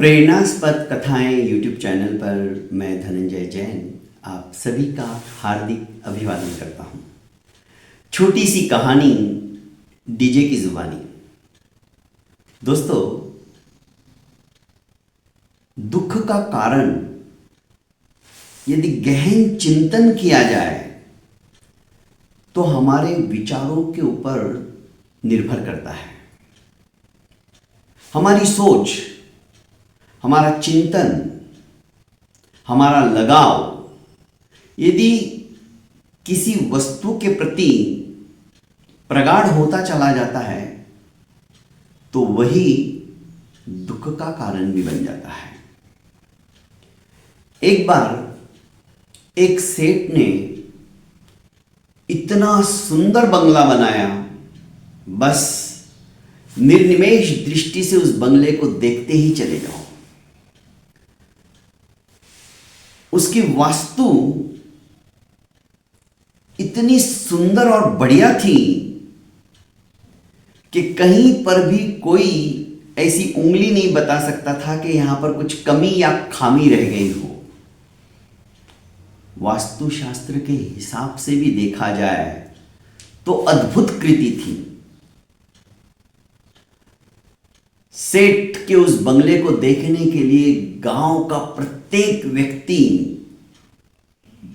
प्रेरणास्पद कथाएं YouTube channel पर मैं धनंजय जैन आप सभी का हार्दिक अभिवादन करता हूं। छोटी सी कहानी डीजे की जुबानी। दोस्तों, दुख का कारण यदि गहन चिंतन किया जाए तो हमारे विचारों के ऊपर निर्भर करता है। हमारी सोच, हमारा चिंतन, हमारा लगाव यदि किसी वस्तु के प्रति प्रगाढ़ होता चला जाता है तो वही दुख का कारण भी बन जाता है। एक बार एक सेठ ने इतना सुंदर बंगला बनाया, बस निर्निमेष दृष्टि से उस बंगले को देखते ही चले जाओ। उसकी वास्तु इतनी सुंदर और बढ़िया थी कि कहीं पर भी कोई ऐसी उंगली नहीं बता सकता था कि यहां पर कुछ कमी या खामी रह गई हो। वास्तुशास्त्र के हिसाब से भी देखा जाए तो अद्भुत कृति थी। सेठ के उस बंगले को देखने के लिए गांव का प्रत्येक व्यक्ति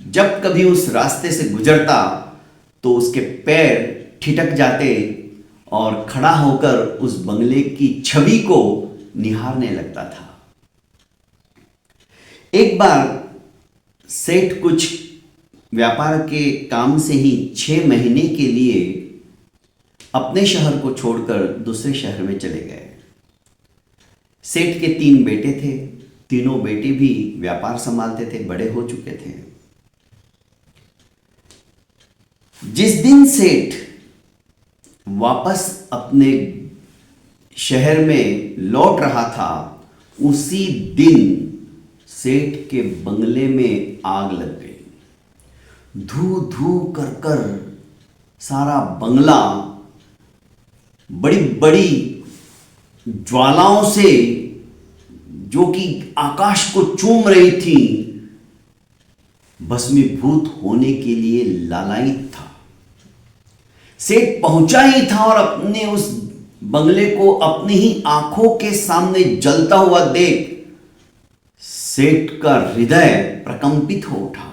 जब कभी उस रास्ते से गुजरता तो उसके पैर ठिठक जाते और खड़ा होकर उस बंगले की छवि को निहारने लगता था। एक बार सेठ कुछ व्यापार के काम से ही 6 महीने के लिए अपने शहर को छोड़कर दूसरे शहर में चले गए। सेठ के 3 बेटे थे। तीनों बेटे भी व्यापार संभालते थे, बड़े हो चुके थे। जिस दिन सेठ वापस अपने शहर में लौट रहा था, उसी दिन सेठ के बंगले में आग लग गई। धू धू कर कर सारा बंगला बड़ी बड़ी ज्वालाओं से, जो कि आकाश को चूम रही थी, भस्मीभूत होने के लिए लालायित था। सेठ पहुंचा ही था और अपने उस बंगले को अपनी ही आंखों के सामने जलता हुआ देख सेठ का हृदय प्रकंपित हो उठा।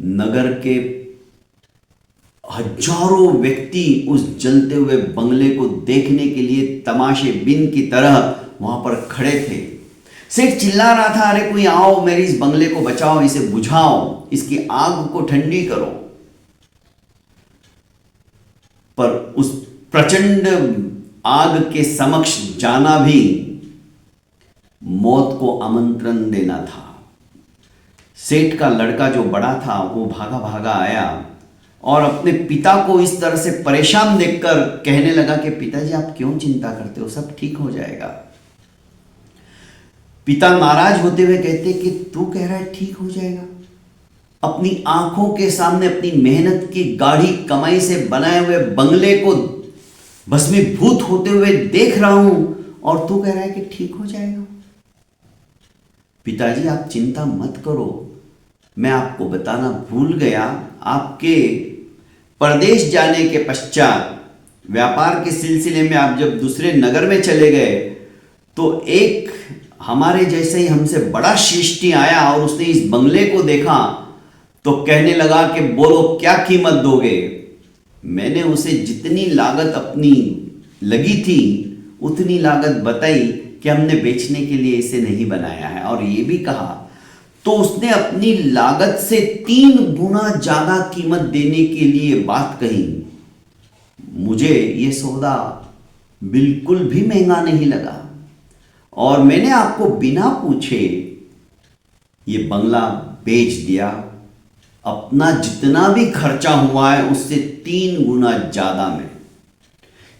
नगर के हजारों व्यक्ति उस जलते हुए बंगले को देखने के लिए तमाशेबीन की तरह वहां पर खड़े थे। सेठ चिल्ला रहा था, अरे कोई आओ, मेरे इस बंगले को बचाओ, इसे बुझाओ, इसकी आग को ठंडी करो। पर उस प्रचंड आग के समक्ष जाना भी मौत को आमंत्रण देना था। सेठ का लड़का जो बड़ा था वो भागा भागा आया और अपने पिता को इस तरह से परेशान देखकर कहने लगा कि पिताजी, आप क्यों चिंता करते हो, सब ठीक हो जाएगा। पिता नाराज होते हुए कहते कि तू कह रहा है ठीक हो जाएगा? अपनी आंखों के सामने अपनी मेहनत की गाढ़ी कमाई से बनाए हुए बंगले को भस्मीभूत होते हुए देख रहा हूं और तू कह रहा है कि ठीक हो जाएगा। पिताजी, आप चिंता मत करो, मैं आपको बताना भूल गया, आपके परदेश जाने के पश्चात व्यापार के सिलसिले में आप जब दूसरे नगर में चले गए तो एक हमारे जैसे ही हमसे बड़ा शिष्टी आया और उसने इस बंगले को देखा तो कहने लगा कि बोलो क्या कीमत दोगे। मैंने उसे जितनी लागत अपनी लगी थी उतनी लागत बताई कि हमने बेचने के लिए इसे नहीं बनाया है, और ये भी कहा तो उसने अपनी लागत से 3 गुना ज्यादा कीमत देने के लिए बात कही। मुझे ये सौदा बिल्कुल भी महंगा नहीं लगा और मैंने आपको बिना पूछे ये बंगला बेच दिया। अपना जितना भी खर्चा हुआ है उससे 3 गुना ज्यादा में।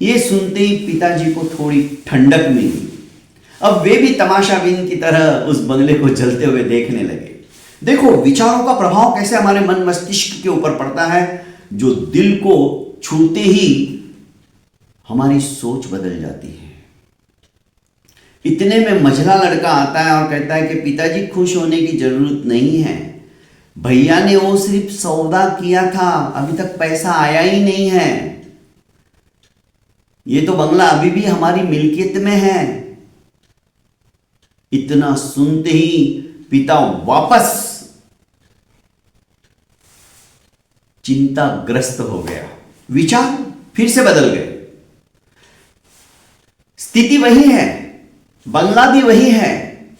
ये सुनते ही पिताजी को थोड़ी ठंडक मिली। अब वे भी तमाशाबीन की तरह उस बंगले को जलते हुए देखने लगे। देखो, विचारों का प्रभाव कैसे हमारे मन मस्तिष्क के ऊपर पड़ता है, जो दिल को छूते ही हमारी सोच बदल जाती है। इतने में मझला लड़का आता है और कहता है कि पिताजी खुश होने की जरूरत नहीं है, भैया ने वो सिर्फ सौदा किया था, अभी तक पैसा आया ही नहीं है, ये तो बंगला अभी भी हमारी मिल्कियत में है। इतना सुनते ही पिता वापस चिंताग्रस्त हो गया, विचार फिर से बदल गए। स्थिति वही है, बंगला भी वही है,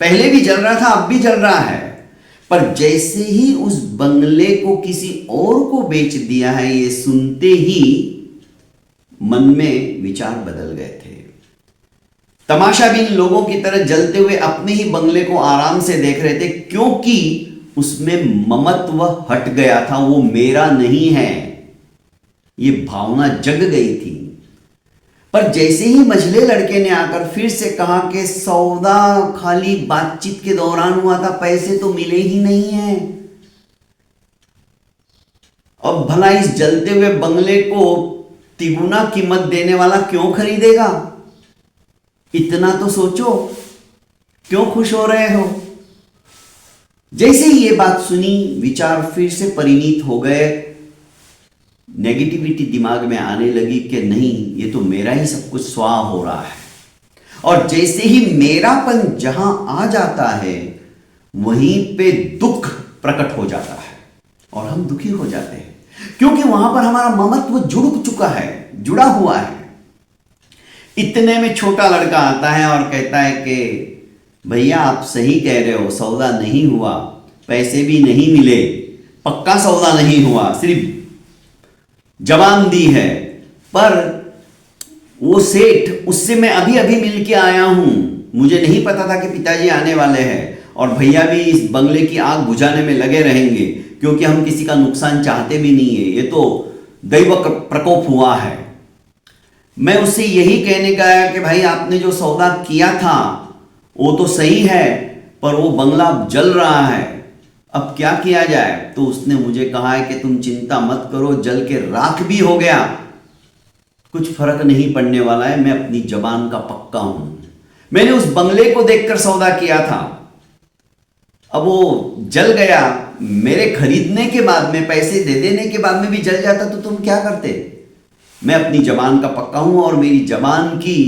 पहले भी जल रहा था, अब भी जल रहा है, पर जैसे ही उस बंगले को किसी और को बेच दिया है, ये सुनते ही मन में विचार बदल गए थे। तमाशाबीन लोगों की तरह जलते हुए अपने ही बंगले को आराम से देख रहे थे, क्योंकि उसमें ममत्व हट गया था, वो मेरा नहीं है, ये भावना जग गई थी। पर जैसे ही मझले लड़के ने आकर फिर से कहा कि सौदा खाली बातचीत के दौरान हुआ था, पैसे तो मिले ही नहीं हैं, अब भला इस जलते हुए बंगले को तिगुना कीमत देने वाला क्यों खरीदेगा? इतना तो सोचो, क्यों खुश हो रहे हो? जैसे ही ये बात सुनी, विचार फिर से परिणीत हो गए, नेगेटिविटी दिमाग में आने लगी कि नहीं, ये तो मेरा ही सब कुछ स्वाह हो रहा है। और जैसे ही मेरापन जहां आ जाता है, वहीं पे दुख प्रकट हो जाता है और हम दुखी हो जाते हैं, क्योंकि वहां पर हमारा ममत्व जुड़ चुका है, जुड़ा हुआ है। इतने में छोटा लड़का आता है और कहता है कि भैया आप सही कह रहे हो, सौदा नहीं हुआ, पैसे भी नहीं मिले, पक्का सौदा नहीं हुआ, सिर्फ जबान दी है, पर वो सेठ, उससे मैं अभी अभी मिल के आया हूं, मुझे नहीं पता था कि पिताजी आने वाले हैं और भैया भी इस बंगले की आग बुझाने में लगे रहेंगे, क्योंकि हम किसी का नुकसान चाहते भी नहीं है, ये तो दैव प्रकोप हुआ है। मैं उससे यही कहने का है कि भाई आपने जो सौदा किया था वो तो सही है, पर वो बंगला जल रहा है, अब क्या किया जाए? तो उसने मुझे कहा है कि तुम चिंता मत करो, जल के राख भी हो गया, कुछ फर्क नहीं पड़ने वाला है, मैं अपनी जबान का पक्का हूं, मैंने उस बंगले को देखकर सौदा किया था, अब वो जल गया, मेरे खरीदने के बाद में, पैसे दे देने के बाद में भी जल जाता तो तुम क्या करते? मैं अपनी जबान का पक्का हूं और मेरी जबान की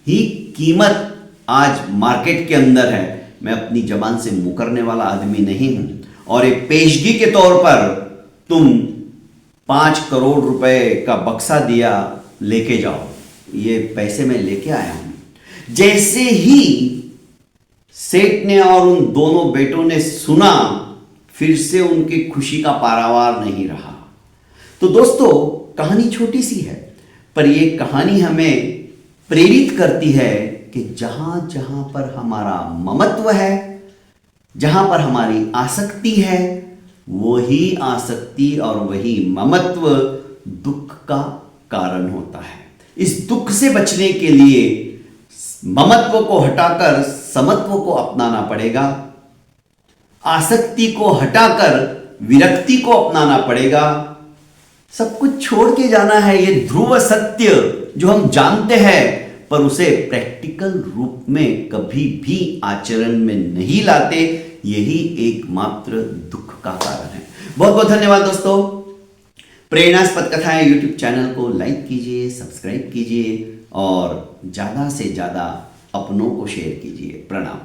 ही कीमत आज मार्केट के अंदर है, मैं अपनी जबान से मुकरने वाला आदमी नहीं हूं। और एक पेशगी के तौर पर तुम 5 करोड़ रुपए का बक्सा दिया, लेके जाओ, ये पैसे मैं लेके आया हूं। जैसे ही सेठ ने और उन दोनों बेटों ने सुना, फिर से उनकी खुशी का पारावार नहीं रहा। तो दोस्तों, कहानी छोटी सी है, पर यह कहानी हमें प्रेरित करती है कि जहां जहां पर हमारा ममत्व है, जहां पर हमारी आसक्ति है, वही आसक्ति और वही ममत्व दुख का कारण होता है। इस दुख से बचने के लिए ममत्व को हटाकर समत्व को अपनाना पड़ेगा, आसक्ति को हटाकर विरक्ति को अपनाना पड़ेगा, सब कुछ छोड़ के जाना है। ये ध्रुव सत्य जो हम जानते हैं, पर उसे प्रैक्टिकल रूप में कभी भी आचरण में नहीं लाते, यही एकमात्र दुख का कारण है। बहुत बहुत धन्यवाद दोस्तों। प्रेरणास्पद कथाएं यूट्यूब चैनल को लाइक कीजिए, सब्सक्राइब कीजिए और ज्यादा से ज्यादा अपनों को शेयर कीजिए। प्रणाम।